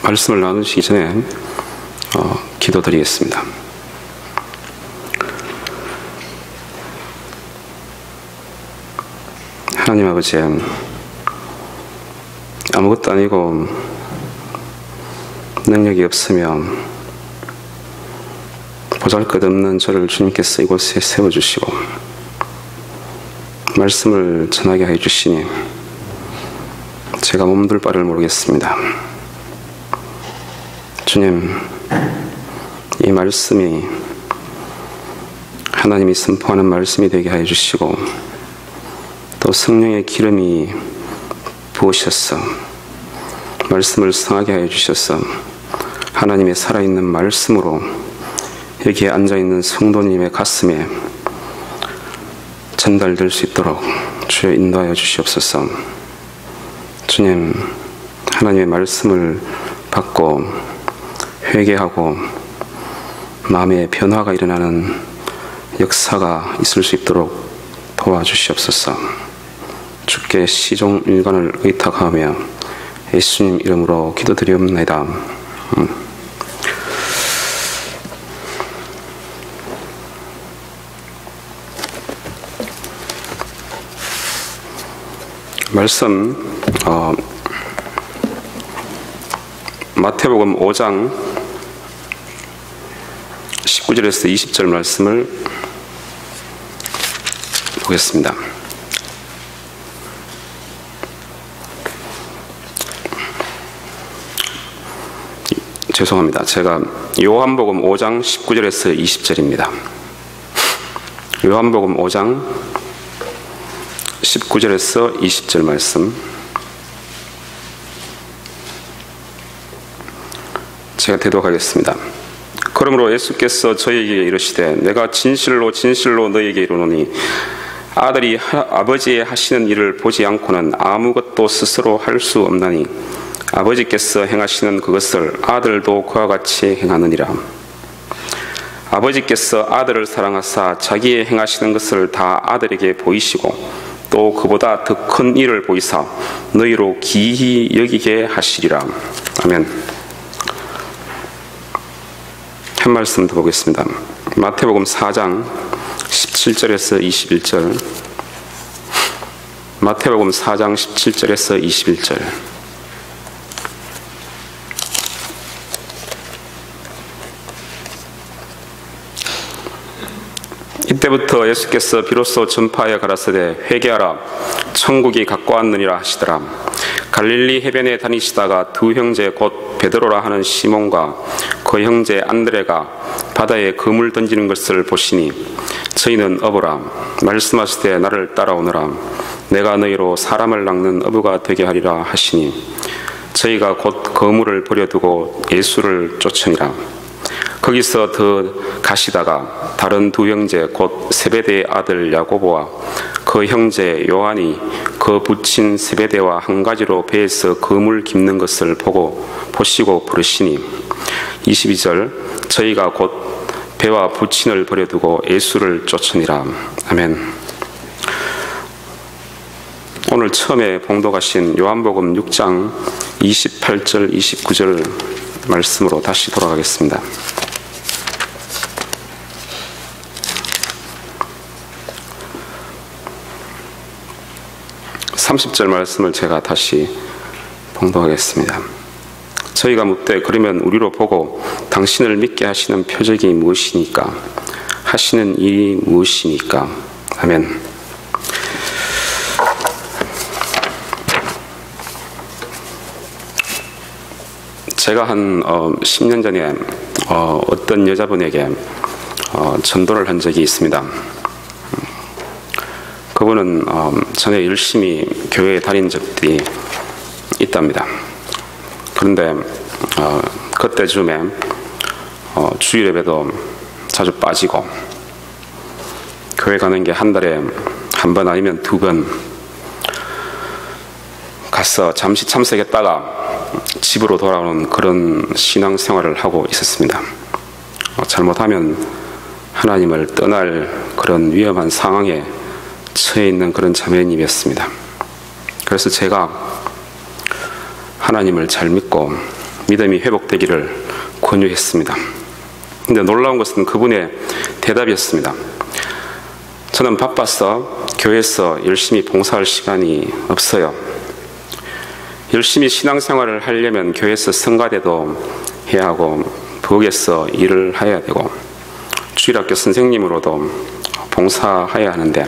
말씀을 나누시기 전에 기도드리겠습니다. 하나님 아버지, 아무것도 아니고 능력이 없으며 보잘것없는 저를 주님께서 이곳에 세워주시고 말씀을 전하게 해주시니 제가 몸둘 바를 모르겠습니다. 주님, 이 말씀이 하나님이 선포하는 말씀이 되게 하여 주시고 또 성령의 기름이 부으셔서 말씀을 성하게 하여 주셔서 하나님의 살아있는 말씀으로 여기에 앉아있는 성도님의 가슴에 전달될 수 있도록 주여 인도하여 주시옵소서. 주님, 하나님의 말씀을 받고 회개하고 마음의 변화가 일어나는 역사가 있을 수 있도록 도와주시옵소서. 주께 시종일관을 의탁하며 예수님 이름으로 기도드리옵나이다. 말씀 마태복음 5장 19절에서 20절 말씀을 보겠습니다. 죄송합니다. 제가 요한복음 5장 19절에서 20절입니다. 요한복음 5장 19절에서 20절 말씀, 제가 대독하겠습니다. 그러므로 예수께서 저희에게 이르시되 내가 진실로 진실로 너희에게 이르노니 아들이 아버지의 하시는 일을 보지 않고는 아무것도 스스로 할 수 없나니 아버지께서 행하시는 그것을 아들도 그와 같이 행하느니라. 아버지께서 아들을 사랑하사 자기의 행하시는 것을 다 아들에게 보이시고 또 그보다 더 큰 일을 보이사 너희로 기히 여기게 하시리라. 아멘. 한 말씀 더 보겠습니다. 마태복음 4장 17절에서 21절, 마태복음 4장 17절에서 21절. 이때부터 예수께서 비로소 전파하여 가라사대 회개하라 천국이 가까웠느니라 하시더라. 갈릴리 해변에 다니시다가 두 형제 곧 베드로라 하는 시몬과 그 형제 안드레가 바다에 그물 던지는 것을 보시니 저희는 어부라 말씀하시되 나를 따라오너라 내가 너희로 사람을 낚는 어부가 되게 하리라 하시니 저희가 곧 그물을 버려두고 예수를 쫓으니라. 거기서 더 가시다가 다른 두 형제 곧 세베대의 아들 야고보와 그 형제 요한이 그 붙인 세베대와 한 가지로 배에서 그물 깁는 것을 보시고 부르시니 22절 저희가 곧 배와 부친을 버려두고 예수를 쫓으니라. 아멘. 오늘 처음에 봉독하신 요한복음 6장 28절 29절 말씀으로 다시 돌아가겠습니다. 30절 말씀을 제가 다시 봉독하겠습니다. 저희가 묻되 그러면 우리로 보고 당신을 믿게 하시는 표적이 무엇이니까? 하시는 일이 무엇이니까? 아멘. 제가 한 10년 전에 어떤 여자분에게 전도를 한 적이 있습니다. 그분은 전에 열심히 교회에 다닌 적들이 있답니다. 그런데 그때쯤에 주일 예배도 자주 빠지고 교회 가는 게 한 달에 한 번 아니면 두 번 가서 잠시 참석했다가 집으로 돌아오는 그런 신앙생활을 하고 있었습니다. 잘못하면 하나님을 떠날 그런 위험한 상황에 처해 있는 그런 자매님이었습니다. 그래서 제가 하나님을 잘 믿고 믿음이 회복되기를 권유했습니다. 근데 놀라운 것은 그분의 대답이었습니다. 저는 바빠서 교회에서 열심히 봉사할 시간이 없어요. 열심히 신앙생활을 하려면 교회에서 성가대도 해야 하고 부엌에서 일을 해야 되고 주일학교 선생님으로도 봉사해야 하는데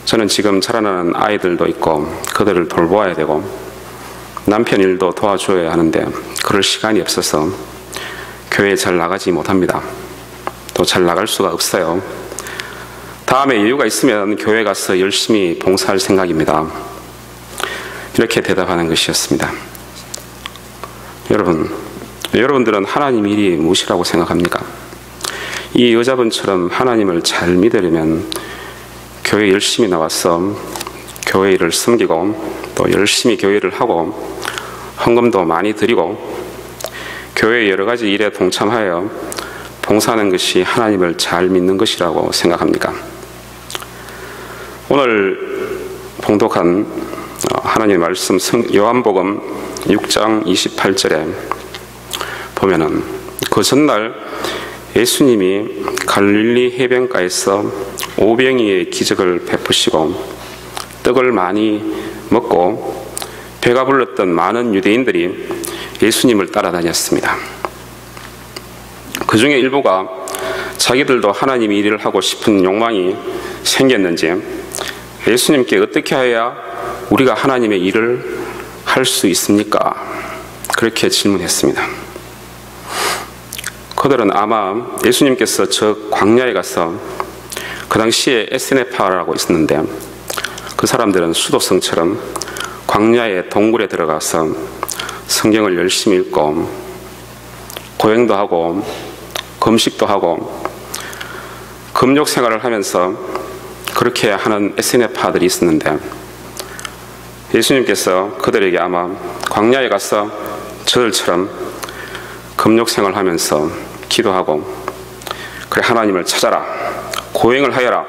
저는 지금 자라나는 아이들도 있고 그들을 돌보아야 되고 남편 일도 도와줘야 하는데 그럴 시간이 없어서 교회에 잘 나가지 못합니다. 또 잘 나갈 수가 없어요. 다음에 여유가 있으면 교회 가서 열심히 봉사할 생각입니다. 이렇게 대답하는 것이었습니다. 여러분들은 하나님 일이 무엇이라고 생각합니까? 이 여자분처럼 하나님을 잘 믿으려면 교회 열심히 나와서 교회 일을 섬기고 또 열심히 교회를 하고 헌금도 많이 드리고 교회의 여러 가지 일에 동참하여 봉사하는 것이 하나님을 잘 믿는 것이라고 생각합니까? 오늘 봉독한 하나님의 말씀 요한복음 6장 28절에 보면은 그 전날 예수님이 갈릴리 해변가에서 오병이의 기적을 베푸시고 떡을 많이 먹고 배가 불렀던 많은 유대인들이 예수님을 따라다녔습니다. 그 중에 일부가 자기들도 하나님이 일을 하고 싶은 욕망이 생겼는지 예수님께 어떻게 해야 우리가 하나님의 일을 할 수 있습니까? 그렇게 질문했습니다. 그들은 아마 예수님께서 저 광야에 가서 그 당시에 에스네파라고 있었는데 그 사람들은 수도성처럼 광야의 동굴에 들어가서 성경을 열심히 읽고 고행도 하고 금식도 하고 금욕 생활을 하면서 그렇게 하는 에스네파들이 있었는데 예수님께서 그들에게 아마 광야에 가서 저들처럼 금욕 생활하면서 기도하고 그래 하나님을 찾아라 고행을 하여라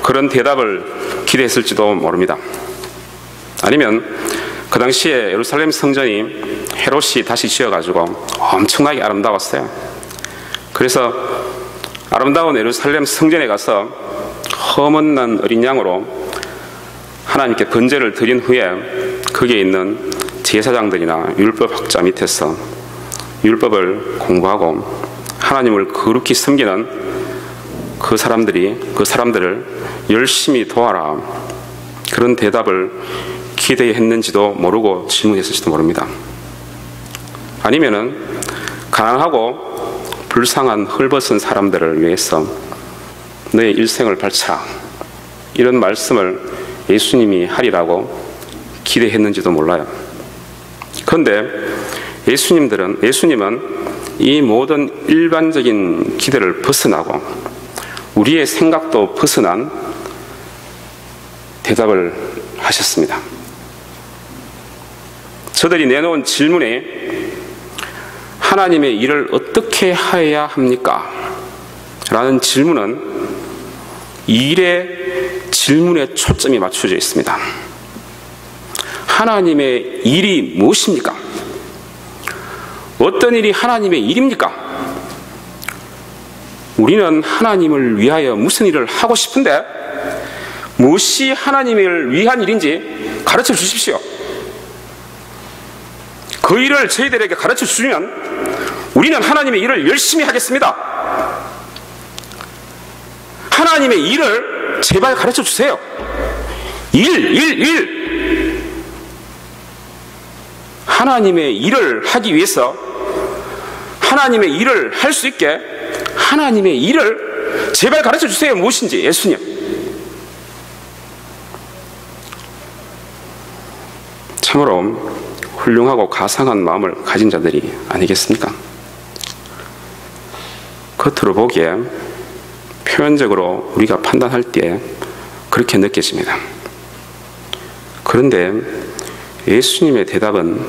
그런 대답을 기대했을지도 모릅니다. 아니면 그 당시에 예루살렘 성전이 헤롯이 다시 지어가지고 엄청나게 아름다웠어요. 그래서 아름다운 예루살렘 성전에 가서 험은난 어린 양으로 하나님께 번제를 드린 후에 거기에 있는 제사장들이나 율법학자 밑에서 율법을 공부하고 하나님을 거룩히 섬기는 그 사람들을 열심히 도와라 그런 대답을 기대했는지도 모르고 질문했을지도 모릅니다. 아니면은 가난하고 불쌍한 헐벗은 사람들을 위해서 너의 일생을 바쳐라 이런 말씀을 예수님이 하리라고 기대했는지도 몰라요. 그런데 예수님은 이 모든 일반적인 기대를 벗어나고 우리의 생각도 벗어난 대답을 하셨습니다. 저들이 내놓은 질문에 하나님의 일을 어떻게 해야 합니까? 라는 질문은 일의 질문에 초점이 맞춰져 있습니다. 하나님의 일이 무엇입니까? 어떤 일이 하나님의 일입니까? 우리는 하나님을 위하여 무슨 일을 하고 싶은데 무엇이 하나님을 위한 일인지 가르쳐 주십시오. 그 일을 저희들에게 가르쳐 주시면 우리는 하나님의 일을 열심히 하겠습니다. 하나님의 일을 제발 가르쳐 주세요. 일. 하나님의 일을 하기 위해서 하나님의 일을 할 수 있게 하나님의 일을 제발 가르쳐 주세요. 무엇인지 예수님. 참으로 훌륭하고 가상한 마음을 가진 자들이 아니겠습니까? 겉으로 보기에 표면적으로 우리가 판단할 때 그렇게 느껴집니다. 그런데 예수님의 대답은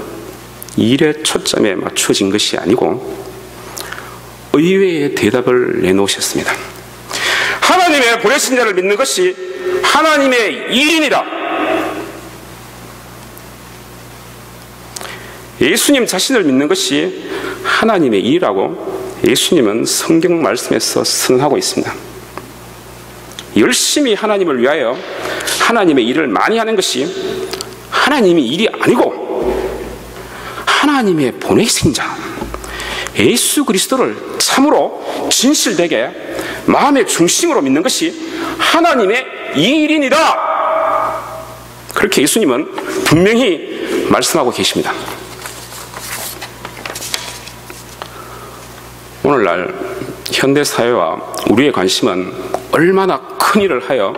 일의 초점에 맞춰진 것이 아니고 의외의 대답을 내놓으셨습니다. 하나님의 보내신 자를 믿는 것이 하나님의 일입니다. 예수님 자신을 믿는 것이 하나님의 일이라고 예수님은 성경 말씀에서 선언하고 있습니다. 열심히 하나님을 위하여 하나님의 일을 많이 하는 것이 하나님의 일이 아니고 하나님의 보내신 자 예수 그리스도를 참으로 진실되게 마음의 중심으로 믿는 것이 하나님의 일입니다. 그렇게 예수님은 분명히 말씀하고 계십니다. 오늘날 현대사회와 우리의 관심은 얼마나 큰 일을 하여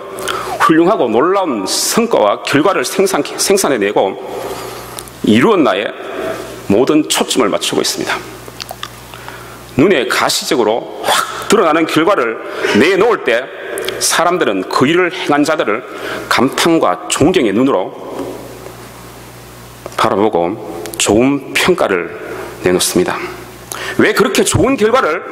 훌륭하고 놀라운 성과와 결과를 생산해내고 이루었나에 모든 초점을 맞추고 있습니다. 눈에 가시적으로 확 드러나는 결과를 내놓을 때 사람들은 그 일을 행한 자들을 감탄과 존경의 눈으로 바라보고 좋은 평가를 내놓습니다. 왜 그렇게 좋은 결과를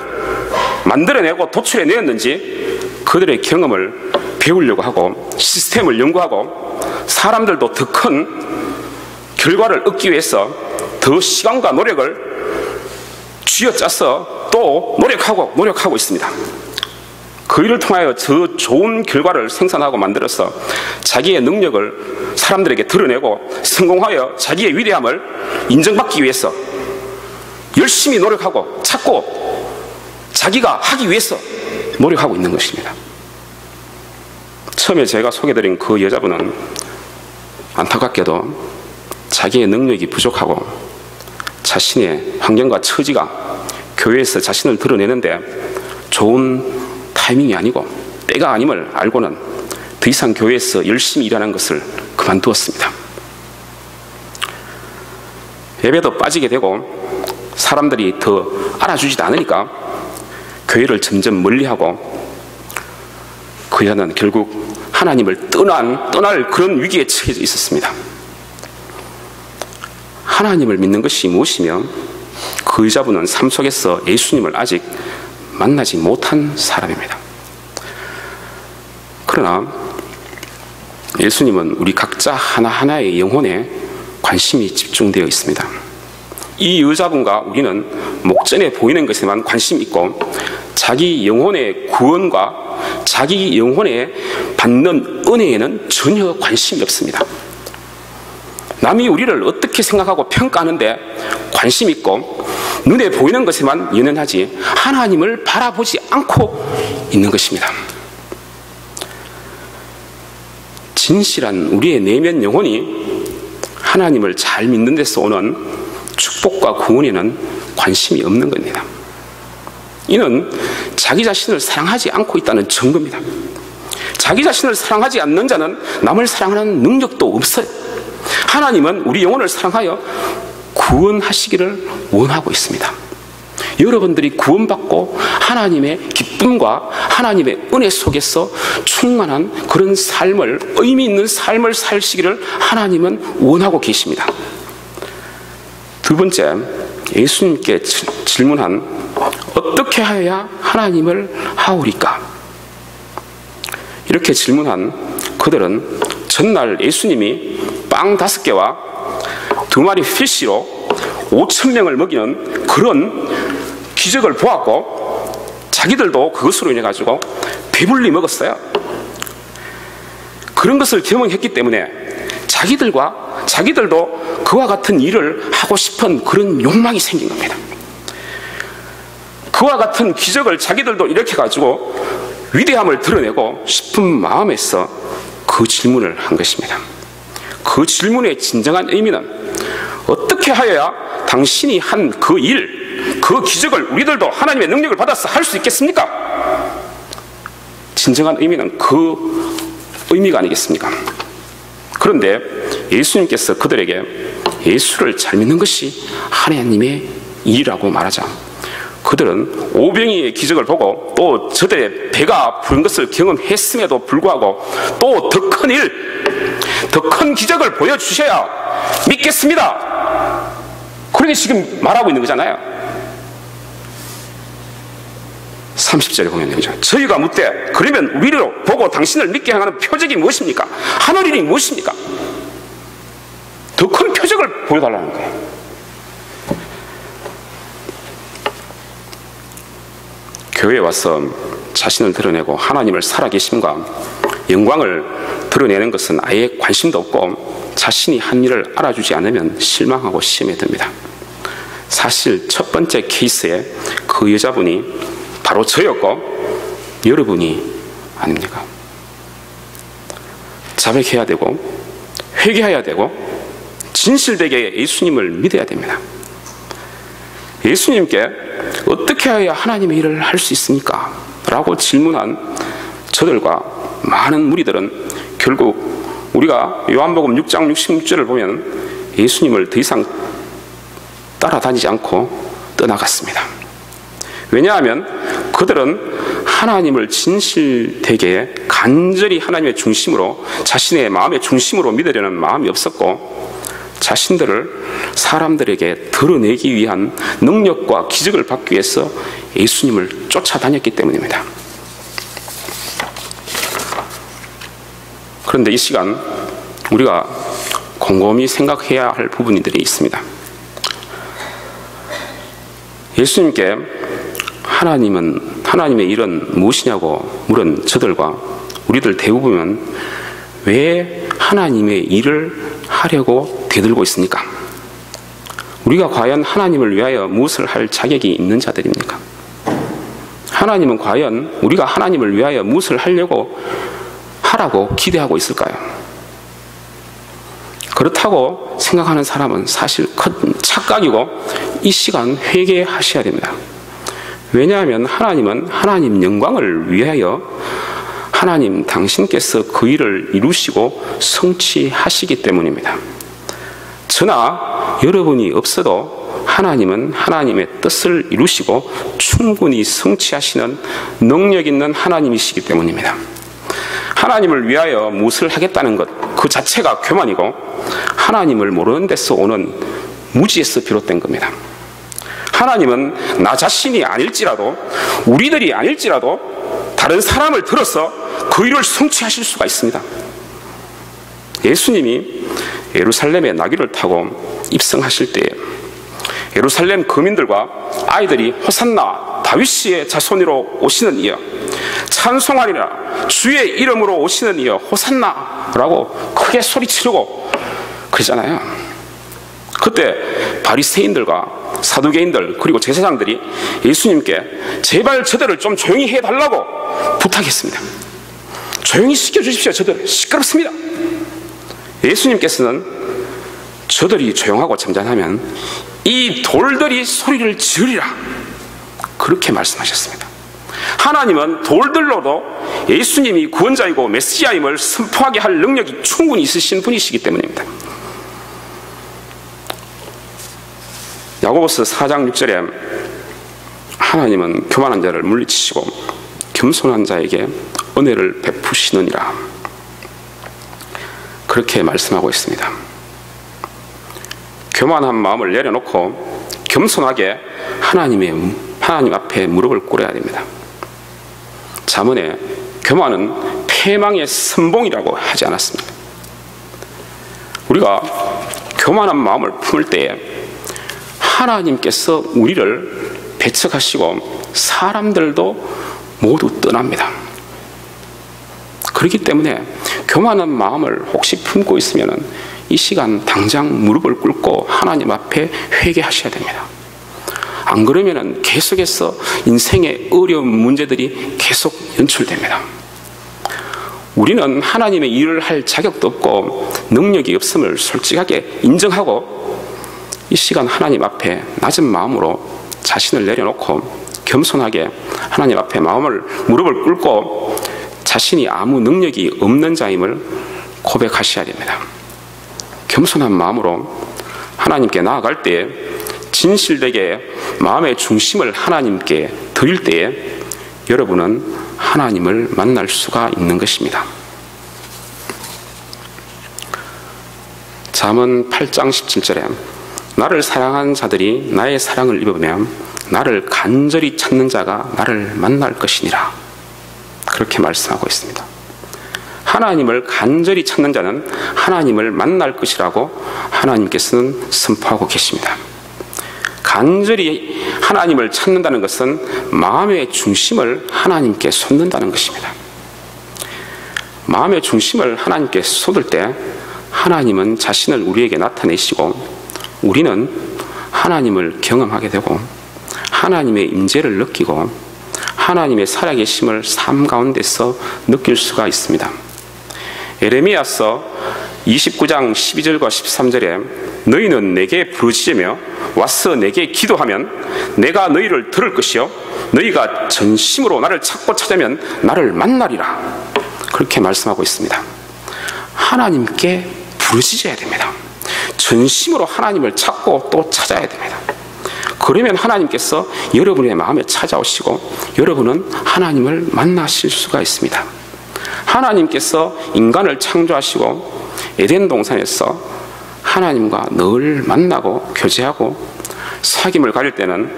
만들어내고 도출해내었는지 그들의 경험을 배우려고 하고 시스템을 연구하고 사람들도 더 큰 결과를 얻기 위해서 더 시간과 노력을 쥐어짜서 또 노력하고 있습니다. 그 일을 통하여 더 좋은 결과를 생산하고 만들어서 자기의 능력을 사람들에게 드러내고 성공하여 자기의 위대함을 인정받기 위해서 열심히 노력하고 찾고 자기가 하기 위해서 노력하고 있는 것입니다. 처음에 제가 소개드린 그 여자분은 안타깝게도 자기의 능력이 부족하고 자신의 환경과 처지가 교회에서 자신을 드러내는데 좋은 타이밍이 아니고 때가 아님을 알고는 더 이상 교회에서 열심히 일하는 것을 그만두었습니다. 예배도 빠지게 되고 사람들이 더 알아주지도 않으니까 교회를 점점 멀리하고 그 여자는 결국 하나님을 떠날 그런 위기에 처해져 있었습니다. 하나님을 믿는 것이 무엇이며 그 여자분은 삶 속에서 예수님을 아직 만나지 못한 사람입니다. 그러나 예수님은 우리 각자 하나하나의 영혼에 관심이 집중되어 있습니다. 이 여자분과 우리는 목전에 보이는 것에만 관심이 있고 자기 영혼의 구원과 자기 영혼에 받는 은혜에는 전혀 관심이 없습니다. 남이 우리를 어떻게 생각하고 평가하는데 관심 있고 눈에 보이는 것에만 연연하지 하나님을 바라보지 않고 있는 것입니다. 진실한 우리의 내면 영혼이 하나님을 잘 믿는 데서 오는 축복과 구원에는 관심이 없는 겁니다. 이는 자기 자신을 사랑하지 않고 있다는 증거입니다. 자기 자신을 사랑하지 않는 자는 남을 사랑하는 능력도 없어요. 하나님은 우리 영혼을 사랑하여 구원하시기를 원하고 있습니다. 여러분들이 구원받고 하나님의 기쁨과 하나님의 은혜 속에서 충만한 그런 삶을, 의미 있는 삶을 사시기를 하나님은 원하고 계십니다. 두 번째, 예수님께 질문한 어떻게 하여야 하나님을 하오리까? 이렇게 질문한 그들은 전날 예수님이 빵 5개와 2마리 피쉬로 5,000명을 먹이는 그런 기적을 보았고 자기들도 그것으로 인해 가지고 배불리 먹었어요. 그런 것을 경험했기 때문에 자기들도 그와 같은 일을 하고 싶은 그런 욕망이 생긴 겁니다. 그와 같은 기적을 자기들도 이렇게 가지고 위대함을 드러내고 싶은 마음에서 그 질문을 한 것입니다. 그 질문의 진정한 의미는 어떻게 하여야 당신이 한 그 일, 그 기적을 우리들도 하나님의 능력을 받아서 할 수 있겠습니까? 진정한 의미는 그 의미가 아니겠습니까? 그런데 예수님께서 그들에게 예수를 잘 믿는 것이 하나님의 일이라고 말하자 그들은 오병이의 기적을 보고 또 저들의 배가 부른 것을 경험했음에도 불구하고 또 더 큰 일, 더 큰 기적을 보여주셔야 믿겠습니다. 그렇게 지금 말하고 있는 거잖아요. 30절에 보면 저희가 묻되 그러면 우리를 보고 당신을 믿게 하는 표적이 무엇입니까? 하늘 일이 무엇입니까? 더 큰 표적을 보여달라는 거예요. 교회에 와서 자신을 드러내고 하나님을 살아계심과 영광을 드러내는 것은 아예 관심도 없고 자신이 한 일을 알아주지 않으면 실망하고 시험에 듭니다. 사실 첫 번째 케이스에 그 여자분이 바로 저였고 여러분이 아닙니까? 자백해야 되고 회개해야 되고 진실되게 예수님을 믿어야 됩니다. 예수님께 어떻게 해야 하나님의 일을 할 수 있습니까? 라고 질문한 저들과 많은 무리들은 결국 우리가 요한복음 6장 66절을 보면 예수님을 더 이상 따라다니지 않고 떠나갔습니다. 왜냐하면 그들은 하나님을 진실되게 간절히 하나님의 중심으로, 자신의 마음의 중심으로 믿으려는 마음이 없었고 자신들을 사람들에게 드러내기 위한 능력과 기적을 받기 위해서 예수님을 쫓아다녔기 때문입니다. 그런데 이 시간 우리가 곰곰이 생각해야 할 부분들이 있습니다. 예수님께 하나님의 일은 무엇이냐고 물은 저들과 우리들 대부분은 왜 하나님의 일을 하려고 대들고 있습니까? 우리가 과연 하나님을 위하여 무엇을 할 자격이 있는 자들입니까? 하나님은 과연 우리가 하나님을 위하여 무엇을 하라고 기대하고 있을까요? 그렇다고 생각하는 사람은 사실 큰 착각이고 이 시간 회개하셔야 됩니다. 왜냐하면 하나님은 하나님 영광을 위하여 하나님 당신께서 그 일을 이루시고 성취하시기 때문입니다. 저나 여러분이 없어도 하나님은 하나님의 뜻을 이루시고 충분히 성취하시는 능력 있는 하나님이시기 때문입니다. 하나님을 위하여 무엇을 하겠다는 것 그 자체가 교만이고 하나님을 모르는 데서 오는 무지에서 비롯된 겁니다. 하나님은 나 자신이 아닐지라도, 우리들이 아닐지라도 다른 사람을 들어서 그 일을 성취하실 수가 있습니다. 예수님이 예루살렘에 나귀를 타고 입성하실 때에 예루살렘 거민들과 아이들이 호산나 다윗의 자손으로 오시는 이여, 찬송하리라 주의 이름으로 오시는 이여 호산나라고 크게 소리치르고 그러잖아요. 그때 바리새인들과 사두개인들 그리고 제사장들이 예수님께 제발 저들을 좀 조용히 해달라고 부탁했습니다. 조용히 시켜주십시오. 저들 시끄럽습니다. 예수님께서는 저들이 조용하고 잠잠하면 이 돌들이 소리를 지르리라 그렇게 말씀하셨습니다. 하나님은 돌들로도 예수님이 구원자이고 메시아임을 선포하게 할 능력이 충분히 있으신 분이시기 때문입니다. 야고보서 4장 6절에 하나님은 교만한 자를 물리치시고 겸손한 자에게 은혜를 베푸시느니라 그렇게 말씀하고 있습니다. 교만한 마음을 내려놓고 겸손하게 하나님 앞에 무릎을 꿇어야 됩니다. 잠언에 교만은 패망의 선봉이라고 하지 않았습니다. 우리가 교만한 마음을 품을 때에 하나님께서 우리를 배척하시고 사람들도 모두 떠납니다. 그렇기 때문에 교만한 마음을 혹시 품고 있으면 이 시간 당장 무릎을 꿇고 하나님 앞에 회개하셔야 됩니다. 안 그러면 계속해서 인생의 어려운 문제들이 계속 연출됩니다. 우리는 하나님의 일을 할 자격도 없고 능력이 없음을 솔직하게 인정하고 이 시간 하나님 앞에 낮은 마음으로 자신을 내려놓고 겸손하게 하나님 앞에 무릎을 꿇고 자신이 아무 능력이 없는 자임을 고백하셔야 됩니다. 겸손한 마음으로 하나님께 나아갈 때에 진실되게 마음의 중심을 하나님께 드릴 때에 여러분은 하나님을 만날 수가 있는 것입니다. 잠언 8장 17절에 나를 사랑하는 자들이 나의 사랑을 입으면 나를 간절히 찾는 자가 나를 만날 것이니라 그렇게 말씀하고 있습니다. 하나님을 간절히 찾는 자는 하나님을 만날 것이라고 하나님께서는 선포하고 계십니다. 간절히 하나님을 찾는다는 것은 마음의 중심을 하나님께 쏟는다는 것입니다. 마음의 중심을 하나님께 쏟을 때 하나님은 자신을 우리에게 나타내시고 우리는 하나님을 경험하게 되고 하나님의 임재를 느끼고 하나님의 살아계심을 삶 가운데서 느낄 수가 있습니다. 예레미야서 29장 12절과 13절에 너희는 내게 부르짖으며 와서 내게 기도하면 내가 너희를 들을 것이요 너희가 전심으로 나를 찾고 찾으면 나를 만나리라. 그렇게 말씀하고 있습니다. 하나님께 부르짖어야 됩니다. 전심으로 하나님을 찾고 또 찾아야 됩니다. 그러면 하나님께서 여러분의 마음에 찾아오시고 여러분은 하나님을 만나실 수가 있습니다. 하나님께서 인간을 창조하시고 에덴 동산에서 하나님과 늘 만나고 교제하고 사귐을 가질 때는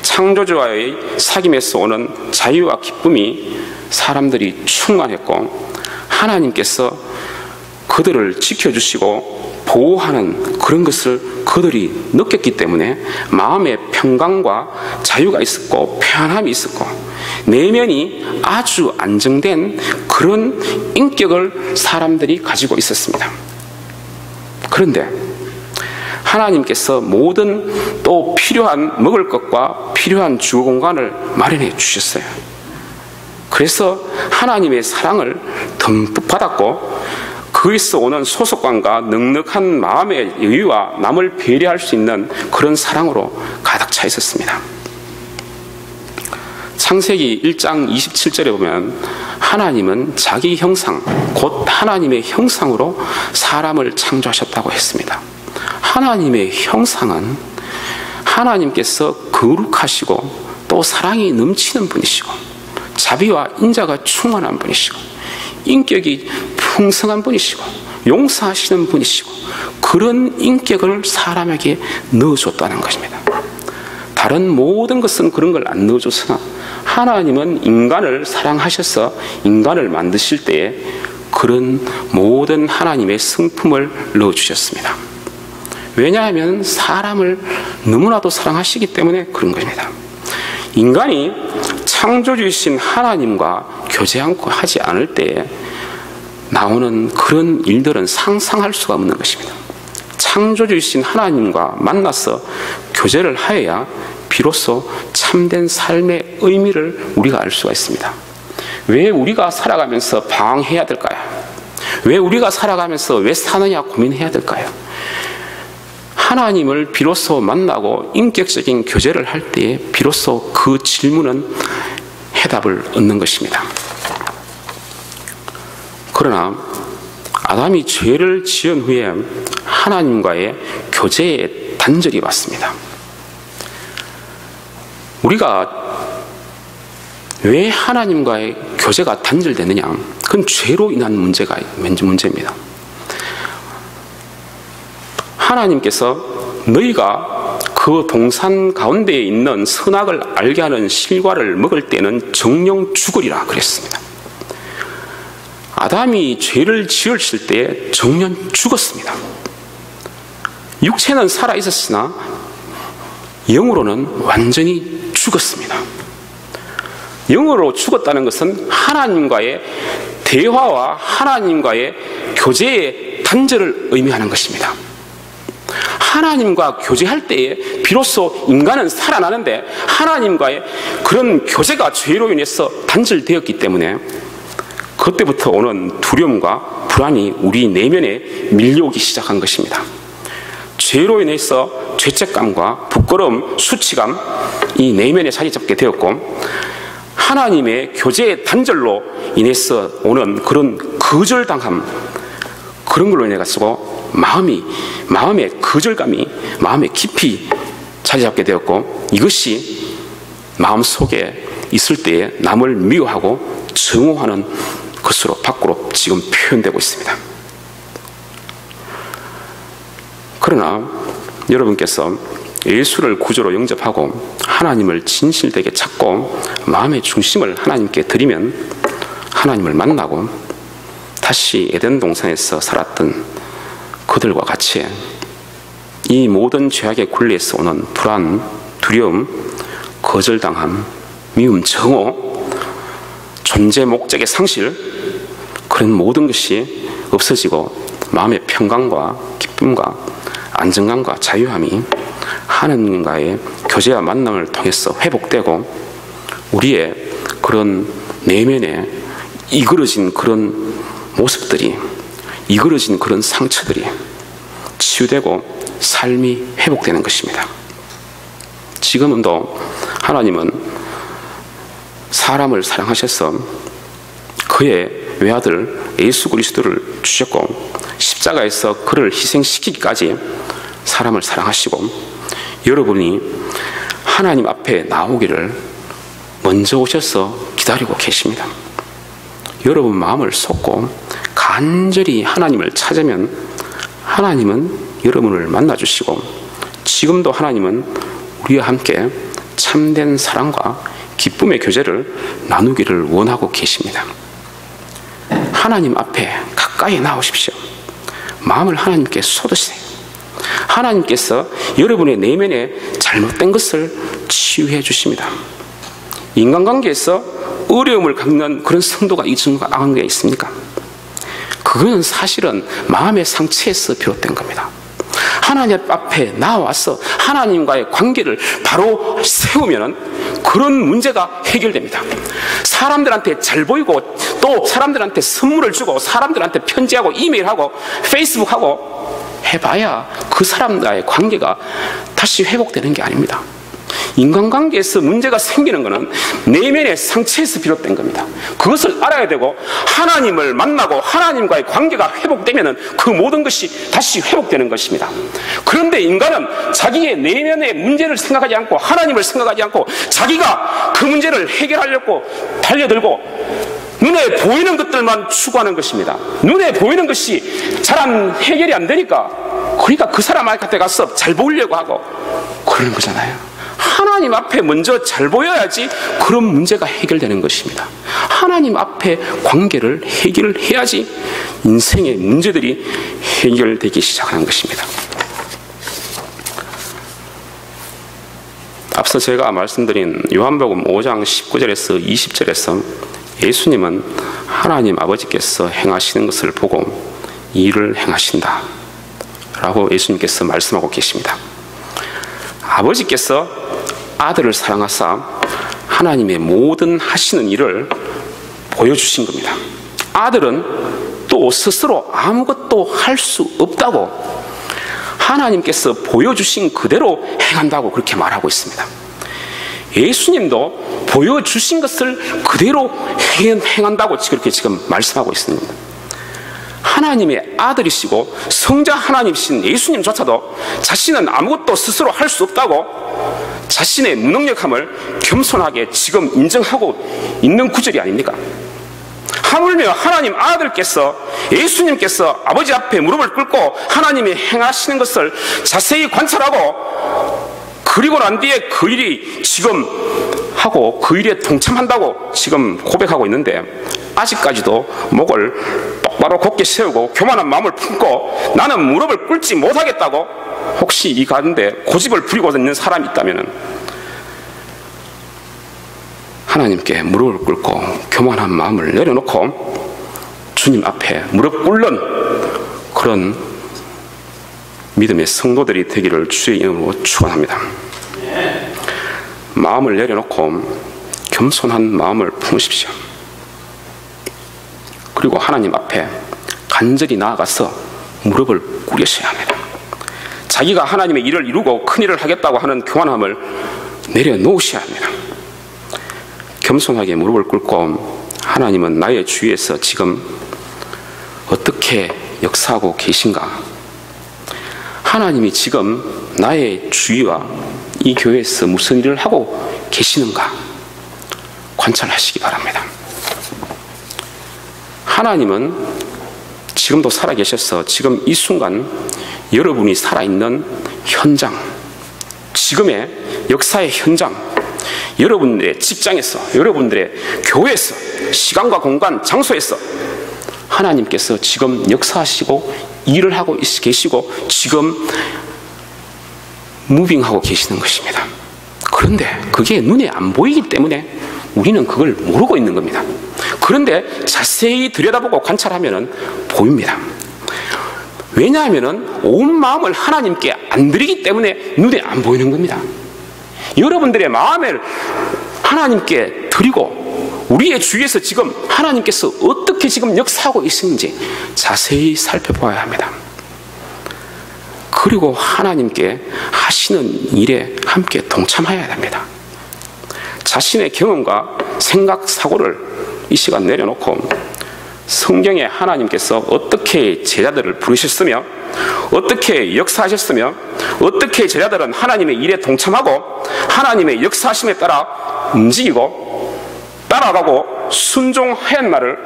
창조주와의 사귐에서 오는 자유와 기쁨이 사람들이 충만했고 하나님께서 그들을 지켜주시고 보호하는 그런 것을 그들이 느꼈기 때문에 마음의 평강과 자유가 있었고 편안함이 있었고 내면이 아주 안정된 그런 인격을 사람들이 가지고 있었습니다. 그런데 하나님께서 모든 또 필요한 먹을 것과 필요한 주거 공간을 마련해 주셨어요. 그래서 하나님의 사랑을 듬뿍 받았고 그에서 오는 소속감과 넉넉한 마음의 여유와 남을 배려할 수 있는 그런 사랑으로 가득 차 있었습니다. 창세기 1장 27절에 보면 하나님은 자기 형상, 곧 하나님의 형상으로 사람을 창조하셨다고 했습니다. 하나님의 형상은 하나님께서 거룩하시고 또 사랑이 넘치는 분이시고 자비와 인자가 충만한 분이시고 인격이 풍성한 분이시고 용서하시는 분이시고 그런 인격을 사람에게 넣어줬다는 것입니다. 다른 모든 것은 그런 걸 안 넣어줬으나 하나님은 인간을 사랑하셔서 인간을 만드실 때에 그런 모든 하나님의 성품을 넣어주셨습니다. 왜냐하면 사람을 너무나도 사랑하시기 때문에 그런 것입니다. 인간이 창조주이신 하나님과 교제 않고 하지 않을 때에 나오는 그런 일들은 상상할 수가 없는 것입니다. 창조주이신 하나님과 만나서 교제를 하여야 비로소 참된 삶의 의미를 우리가 알 수가 있습니다. 왜 우리가 살아가면서 방황해야 될까요? 왜 우리가 살아가면서 왜 사느냐 고민해야 될까요? 하나님을 비로소 만나고 인격적인 교제를 할 때에 비로소 그 질문은 해답을 얻는 것입니다. 그러나 아담이 죄를 지은 후에 하나님과의 교제의 단절이 왔습니다. 우리가 왜 하나님과의 교제가 단절되느냐? 그건 죄로 인한 문제입니다. 하나님께서 너희가 그 동산 가운데에 있는 선악을 알게 하는 실과를 먹을 때는 정령 죽으리라 그랬습니다. 아담이 죄를 지었을 때 정령 죽었습니다. 육체는 살아 있었으나 영으로는 완전히 죽었습니다. 영으로 죽었다는 것은 하나님과의 대화와 하나님과의 교제의 단절을 의미하는 것입니다. 하나님과 교제할 때에 비로소 인간은 살아나는데 하나님과의 그런 교제가 죄로 인해서 단절되었기 때문에 그때부터 오는 두려움과 불안이 우리 내면에 밀려오기 시작한 것입니다. 죄로 인해서 죄책감과 부끄러움, 수치감 이 내면에 자리 잡게 되었고 하나님의 교제의 단절로 인해서 오는 그런 거절당함 그런 걸로 인해 가지고 마음의 거절감이 마음에 깊이 자리 잡게 되었고 이것이 마음속에 있을 때에 남을 미워하고 증오하는 것으로 밖으로 지금 표현되고 있습니다. 그러나 여러분께서 예수를 구주로 영접하고 하나님을 진실되게 찾고 마음의 중심을 하나님께 드리면 하나님을 만나고 다시 에덴 동산에서 살았던 그들과 같이 이 모든 죄악의 굴레에서 오는 불안, 두려움, 거절당함, 미움, 정오, 존재 목적의 상실, 그런 모든 것이 없어지고 마음의 평강과 기쁨과 안정감과 자유함이 하나님과의 교제와 만남을 통해서 회복되고 우리의 그런 내면에 이그러진 그런 모습들이, 이그러진 그런 상처들이 치유되고 삶이 회복되는 것입니다. 지금도 하나님은 사람을 사랑하셔서 그의 외아들 예수 그리스도를 주셨고 십자가에서 그를 희생시키기까지 사람을 사랑하시고 여러분이 하나님 앞에 나오기를 먼저 오셔서 기다리고 계십니다. 여러분 마음을 쏟고 간절히 하나님을 찾으면 하나님은 여러분을 만나주시고 지금도 하나님은 우리와 함께 참된 사랑과 기쁨의 교제를 나누기를 원하고 계십니다. 하나님 앞에 가까이 나오십시오. 마음을 하나님께 쏟으세요. 하나님께서 여러분의 내면에 잘못된 것을 치유해 주십니다. 인간관계에서 어려움을 겪는 그런 성도가 이 정도가 악한 게 있습니까? 그거는 사실은 마음의 상처에서 비롯된 겁니다. 하나님 앞에 나와서 하나님과의 관계를 바로 세우면 그런 문제가 해결됩니다. 사람들한테 잘 보이고 또 사람들한테 선물을 주고 사람들한테 편지하고 이메일하고 페이스북하고 해봐야 그 사람과의 관계가 다시 회복되는 게 아닙니다. 인간관계에서 문제가 생기는 것은 내면의 상처에서 비롯된 겁니다. 그것을 알아야 되고 하나님을 만나고 하나님과의 관계가 회복되면 그 모든 것이 다시 회복되는 것입니다. 그런데 인간은 자기의 내면의 문제를 생각하지 않고 하나님을 생각하지 않고 자기가 그 문제를 해결하려고 달려들고 눈에 보이는 것들만 추구하는 것입니다. 눈에 보이는 것이 잘 해결이 안 되니까 그러니까 그 사람한테 가서 잘 보이려고 하고 그러는 거잖아요. 하나님 앞에 먼저 잘 보여야지 그런 문제가 해결되는 것입니다. 하나님 앞에 관계를 해결해야지 인생의 문제들이 해결되기 시작하는 것입니다. 앞서 제가 말씀드린 요한복음 5장 19절에서 20절에서 예수님은 하나님 아버지께서 행하시는 것을 보고 이 일을 행하신다 라고 예수님께서 말씀하고 계십니다. 아버지께서 아들을 사랑하사 하나님의 모든 하시는 일을 보여주신 겁니다. 아들은 또 스스로 아무것도 할 수 없다고 하나님께서 보여주신 그대로 행한다고 그렇게 말하고 있습니다. 예수님도 보여주신 것을 그대로 행한다고 그렇게 지금 말씀하고 있습니다. 하나님의 아들이시고 성자 하나님이신 예수님조차도 자신은 아무것도 스스로 할 수 없다고 자신의 무능력함을 겸손하게 지금 인정하고 있는 구절이 아닙니까? 하물며 하나님 아들께서 예수님께서 아버지 앞에 무릎을 꿇고 하나님이 행하시는 것을 자세히 관찰하고 그리고 난 뒤에 그 일이 지금 하고 그 일에 동참한다고 지금 고백하고 있는데 아직까지도 목을 똑바로 곧게 세우고 교만한 마음을 품고 나는 무릎을 꿇지 못하겠다고 혹시 이 가운데 고집을 부리고 있는 사람이 있다면 하나님께 무릎을 꿇고 교만한 마음을 내려놓고 주님 앞에 무릎 꿇는 그런 믿음의 성도들이 되기를 주의 이름으로 축원합니다. 마음을 내려놓고 겸손한 마음을 품으십시오. 그리고 하나님 앞에 간절히 나아가서 무릎을 꿇으셔야 합니다. 자기가 하나님의 일을 이루고 큰 일을 하겠다고 하는 교만함을 내려놓으셔야 합니다. 겸손하게 무릎을 꿇고 하나님은 나의 주위에서 지금 어떻게 역사하고 계신가? 하나님이 지금 나의 주위와 이 교회에서 무슨 일을 하고 계시는가? 관찰하시기 바랍니다. 하나님은 지금도 살아계셔서 지금 이 순간 여러분이 살아있는 현장, 지금의 역사의 현장, 여러분들의 직장에서, 여러분들의 교회에서, 시간과 공간, 장소에서 하나님께서 지금 역사하시고 일을 하고 계시고 지금 무빙하고 계시는 것입니다. 그런데 그게 눈에 안 보이기 때문에 우리는 그걸 모르고 있는 겁니다. 그런데 자세히 들여다보고 관찰하면 보입니다. 왜냐하면 온 마음을 하나님께 안 드리기 때문에 눈에 안 보이는 겁니다. 여러분들의 마음을 하나님께 드리고 우리의 주위에서 지금 하나님께서 어떻게 지금 역사하고 있는지 자세히 살펴보아야 합니다. 그리고 하나님께 하시는 일에 함께 동참해야 됩니다. 자신의 경험과 생각, 사고를 이 시간 내려놓고 성경에 하나님께서 어떻게 제자들을 부르셨으며 어떻게 역사하셨으며 어떻게 제자들은 하나님의 일에 동참하고 하나님의 역사하심에 따라 움직이고 따라가고 순종하였나를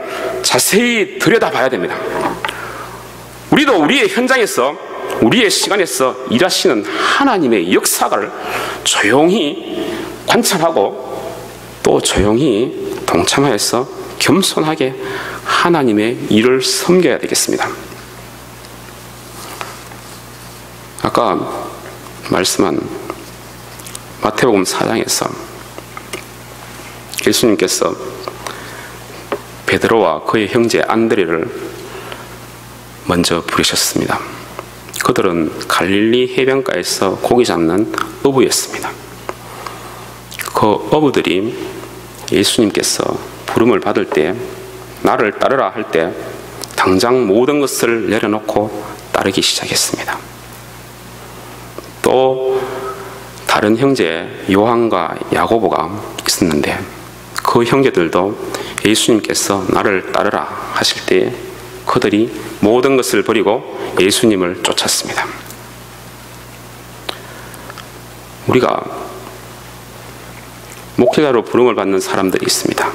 자세히 들여다봐야 됩니다. 우리도 우리의 현장에서 우리의 시간에서 일하시는 하나님의 역사를 조용히 관찰하고 또 조용히 동참하여서 겸손하게 하나님의 일을 섬겨야 되겠습니다. 아까 말씀한 마태복음 4장에서 예수님께서 베드로와 그의 형제 안드레를 먼저 부르셨습니다. 그들은 갈릴리 해변가에서 고기 잡는 어부였습니다. 그 어부들이 예수님께서 부름을 받을 때 나를 따르라 할 때 당장 모든 것을 내려놓고 따르기 시작했습니다. 또 다른 형제 요한과 야고보가 있었는데 그 형제들도 예수님께서 나를 따르라 하실 때 그들이 모든 것을 버리고 예수님을 쫓았습니다. 우리가 목회자로 부름을 받는 사람들이 있습니다.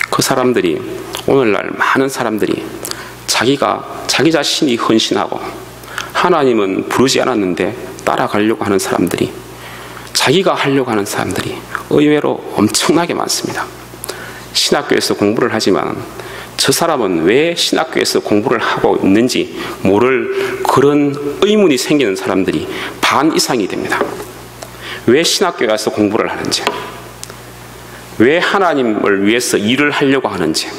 그 사람들이 오늘날 많은 사람들이 자기 자신이 헌신하고 하나님은 부르지 않았는데 따라가려고 하는 사람들이 자기가 하려고 하는 사람들이 의외로 엄청나게 많습니다. 신학교에서 공부를 하지만 저 사람은 왜 신학교에서 공부를 하고 있는지 모를 그런 의문이 생기는 사람들이 반 이상이 됩니다. 왜 신학교에 가서 공부를 하는지, 왜 하나님을 위해서 일을 하려고 하는지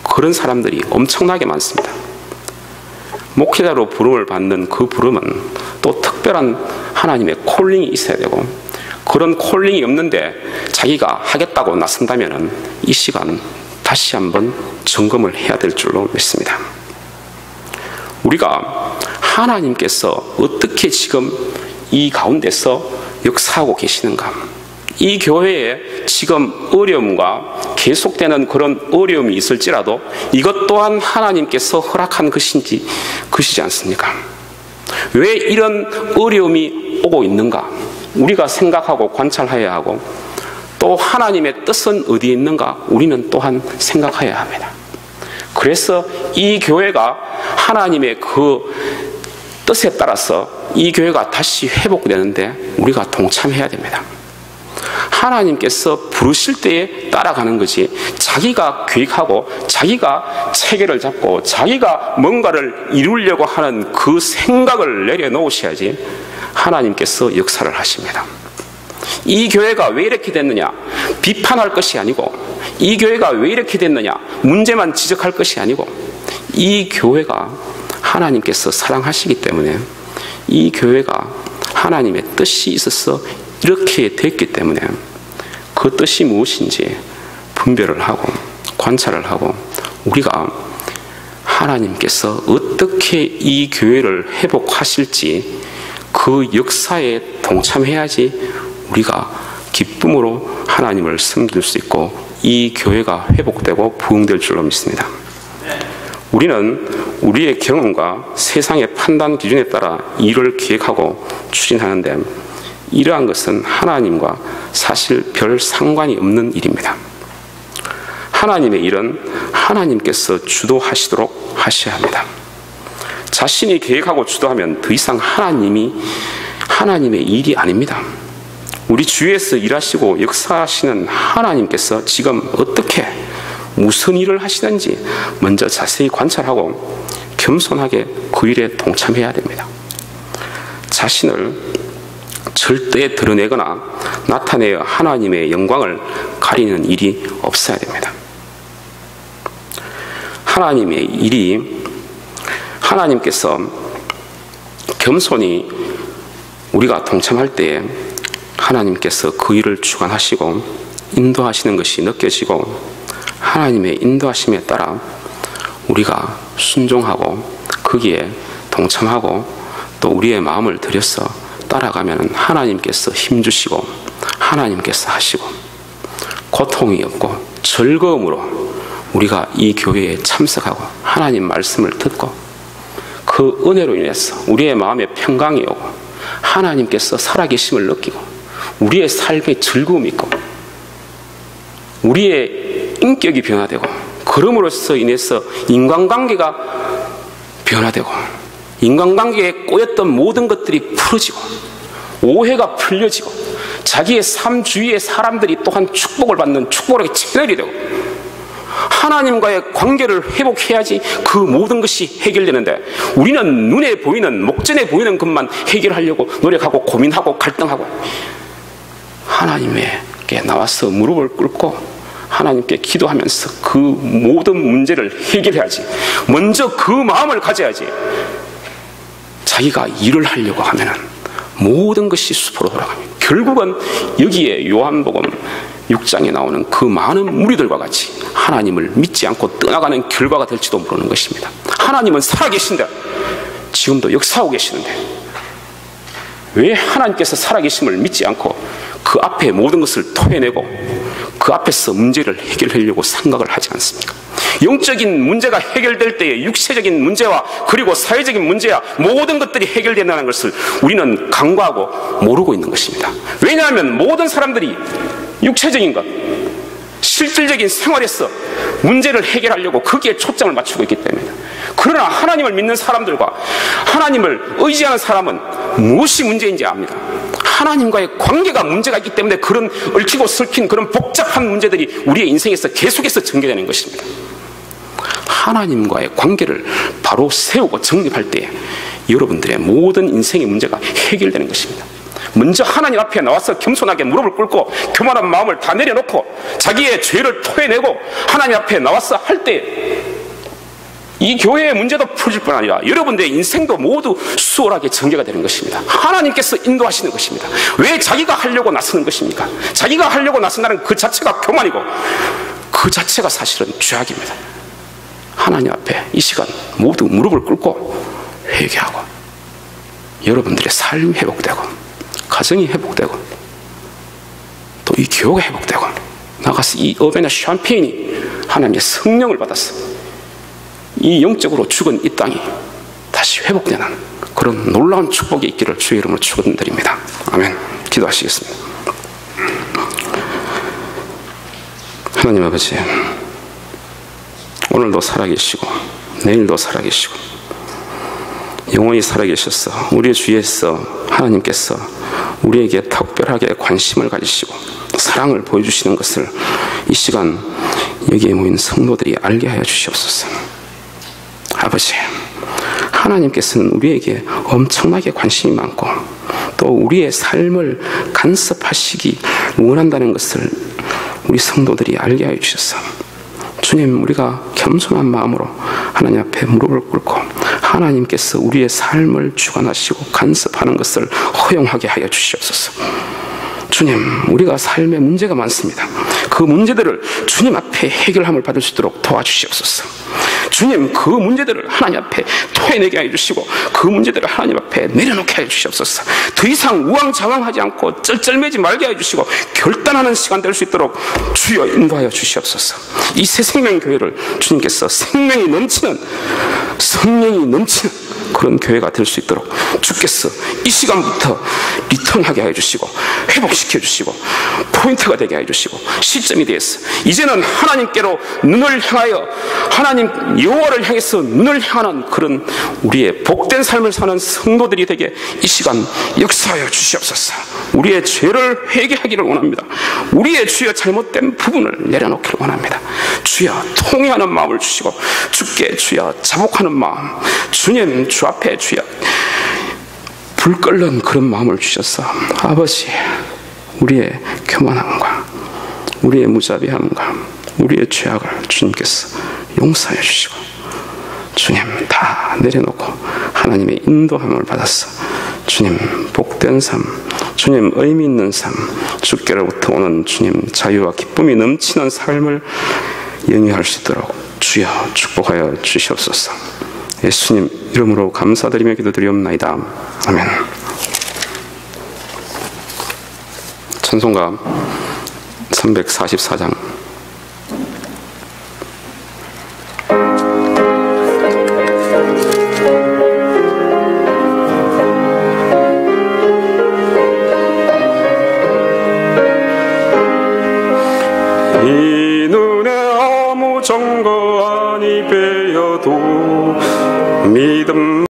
그런 사람들이 엄청나게 많습니다. 목회자로 부름을 받는 그 부름은 또 특별한 하나님의 콜링이 있어야 되고 그런 콜링이 없는데 자기가 하겠다고 나선다면 이 시간 다시 한번 점검을 해야 될 줄로 믿습니다. 우리가 하나님께서 어떻게 지금 이 가운데서 역사하고 계시는가, 이 교회에 지금 어려움과 계속되는 그런 어려움이 있을지라도 이것 또한 하나님께서 허락한 것이지 않습니까? 왜 이런 어려움이 오고 있는가 우리가 생각하고 관찰해야 하고 또 하나님의 뜻은 어디에 있는가 우리는 또한 생각해야 합니다. 그래서 이 교회가 하나님의 그 뜻에 따라서 이 교회가 다시 회복되는데 우리가 동참해야 됩니다. 하나님께서 부르실 때에 따라가는 거지 자기가 계획하고 자기가 체계를 잡고 자기가 뭔가를 이루려고 하는 그 생각을 내려놓으셔야지 하나님께서 역사를 하십니다. 이 교회가 왜 이렇게 됐느냐 비판할 것이 아니고 이 교회가 왜 이렇게 됐느냐 문제만 지적할 것이 아니고 이 교회가 하나님께서 사랑하시기 때문에 이 교회가 하나님의 뜻이 있어서 이렇게 됐기 때문에 그 뜻이 무엇인지 분별을 하고 관찰을 하고 우리가 하나님께서 어떻게 이 교회를 회복하실지 그 역사에 동참해야지 우리가 기쁨으로 하나님을 섬길 수 있고 이 교회가 회복되고 부흥될 줄로 믿습니다. 우리는 우리의 경험과 세상의 판단 기준에 따라 일을 기획하고 추진하는데 이러한 것은 하나님과 사실 별 상관이 없는 일입니다. 하나님의 일은 하나님께서 주도하시도록 하셔야 합니다. 자신이 계획하고 주도하면 더 이상 하나님의 일이 아닙니다. 우리 주위에서 일하시고 역사하시는 하나님께서 지금 어떻게 무슨 일을 하시는지 먼저 자세히 관찰하고 겸손하게 그 일에 동참해야 됩니다. 자신을 절대 드러내거나 나타내어 하나님의 영광을 가리는 일이 없어야 됩니다. 하나님의 일이, 하나님께서 겸손히 우리가 동참할 때에 하나님께서 그 일을 주관하시고 인도하시는 것이 느껴지고, 하나님의 인도하심에 따라 우리가 순종하고 거기에 동참하고 또 우리의 마음을 들여서 따라가면 하나님께서 힘주시고 하나님께서 하시고, 고통이 없고 즐거움으로 우리가 이 교회에 참석하고 하나님 말씀을 듣고, 그 은혜로 인해서 우리의 마음에 평강이 오고 하나님께서 살아계심을 느끼고 우리의 삶에 즐거움이 있고 우리의 인격이 변화되고, 그럼으로써 인해서 인간관계가 변화되고 인간관계에 꼬였던 모든 것들이 풀어지고 오해가 풀려지고 자기의 삶 주위의 사람들이 또한 축복을 받는 축복의 채널이 되고, 하나님과의 관계를 회복해야지 그 모든 것이 해결되는데, 우리는 눈에 보이는, 목전에 보이는 것만 해결하려고 노력하고 고민하고 갈등하고, 하나님께 나와서 무릎을 꿇고 하나님께 기도하면서 그 모든 문제를 해결해야지, 먼저 그 마음을 가져야지. 자기가 일을 하려고 하면은 모든 것이 숲으로 돌아갑니다. 결국은 여기에 요한복음 6장에 나오는 그 많은 무리들과 같이 하나님을 믿지 않고 떠나가는 결과가 될지도 모르는 것입니다. 하나님은 살아계신데, 지금도 역사하고 계시는데 왜 하나님께서 살아계심을 믿지 않고 그 앞에 모든 것을 토해내고 그 앞에서 문제를 해결하려고 생각을 하지 않습니까? 영적인 문제가 해결될 때에 육체적인 문제와 그리고 사회적인 문제와 모든 것들이 해결된다는 것을 우리는 간과하고 모르고 있는 것입니다. 왜냐하면 모든 사람들이 육체적인 것, 실질적인 생활에서 문제를 해결하려고 거기에 초점을 맞추고 있기 때문에. 그러나 하나님을 믿는 사람들과 하나님을 의지하는 사람은 무엇이 문제인지 압니다. 하나님과의 관계가 문제가 있기 때문에 그런 얽히고 설킨 그런 복잡한 문제들이 우리의 인생에서 계속해서 전개되는 것입니다. 하나님과의 관계를 바로 세우고 정립할 때 여러분들의 모든 인생의 문제가 해결되는 것입니다. 먼저 하나님 앞에 나와서 겸손하게 무릎을 꿇고 교만한 마음을 다 내려놓고 자기의 죄를 토해내고 하나님 앞에 나와서 할 때 이 교회의 문제도 풀어질 뿐 아니라 여러분들의 인생도 모두 수월하게 전개가 되는 것입니다. 하나님께서 인도하시는 것입니다. 왜 자기가 하려고 나서는 것입니까? 자기가 하려고 나선다는 그 자체가 교만이고 그 자체가 사실은 죄악입니다. 하나님 앞에 이 시간 모두 무릎을 꿇고 회개하고 여러분들의 삶이 회복되고 가정이 회복되고 또 이 교회가 회복되고 나가서 이 어베나 샴페인이 하나님의 성령을 받았어 이 영적으로 죽은 이 땅이 다시 회복되는 그런 놀라운 축복이 있기를 주의 이름으로 축원드립니다. 아멘. 기도하시겠습니다. 하나님 아버지, 오늘도 살아계시고 내일도 살아계시고 영원히 살아계셔서 우리의 주위에서 하나님께서 우리에게 특별하게 관심을 가지시고 사랑을 보여주시는 것을 이 시간 여기에 모인 성도들이 알게 하여 주시옵소서. 아버지, 하나님께서는 우리에게 엄청나게 관심이 많고 또 우리의 삶을 간섭하시기 원한다는 것을 우리 성도들이 알게 하여 주셔서 주님, 우리가 겸손한 마음으로 하나님 앞에 무릎을 꿇고 하나님께서 우리의 삶을 주관하시고 간섭하는 것을 허용하게 하여 주시옵소서. 주님, 우리가 삶에 문제가 많습니다. 그 문제들을 주님 앞에 해결함을 받을 수 있도록 도와주시옵소서. 주님, 그 문제들을 하나님 앞에 토해내게 해주시고 그 문제들을 하나님 앞에 내려놓게 해주시옵소서. 더 이상 우왕좌왕하지 않고 쩔쩔매지 말게 해주시고 결단하는 시간 될 수 있도록 주여 인도하여 주시옵소서. 이 새 생명 교회를 주님께서 생명이 넘치는, 성령이 넘치는 그런 교회가 될 수 있도록 주께서 이 시간부터 리턴하게 해주시고 회복시켜 주시고 포인트가 되게 해주시고 시점이 되어서 이제는 하나님께로 눈을 향하여 하나님 여호와를 향해서 눈을 향하는 그런 우리의 복된 삶을 사는 성도들이 되게 이 시간 역사하여 주시옵소서. 우리의 죄를 회개하기를 원합니다. 우리의 주여 잘못된 부분을 내려놓기를 원합니다. 주여 통회하는 마음을 주시고 주께 주여 자복하는 마음, 주님 주 앞에 주여 불 끓는 그런 마음을 주셔서 아버지, 우리의 교만함과 우리의 무자비함과 우리의 죄악을 주님께서 용서해 주시고 주님 다 내려놓고 하나님의 인도함을 받았어. 주님 복된 삶, 주님 의미 있는 삶, 주께로부터 오는 주님 자유와 기쁨이 넘치는 삶을 영위할 수 있도록 주여 축복하여 주시옵소서. 예수님 이름으로 감사드리며 기도드리옵나이다. 아멘. 찬송가 344장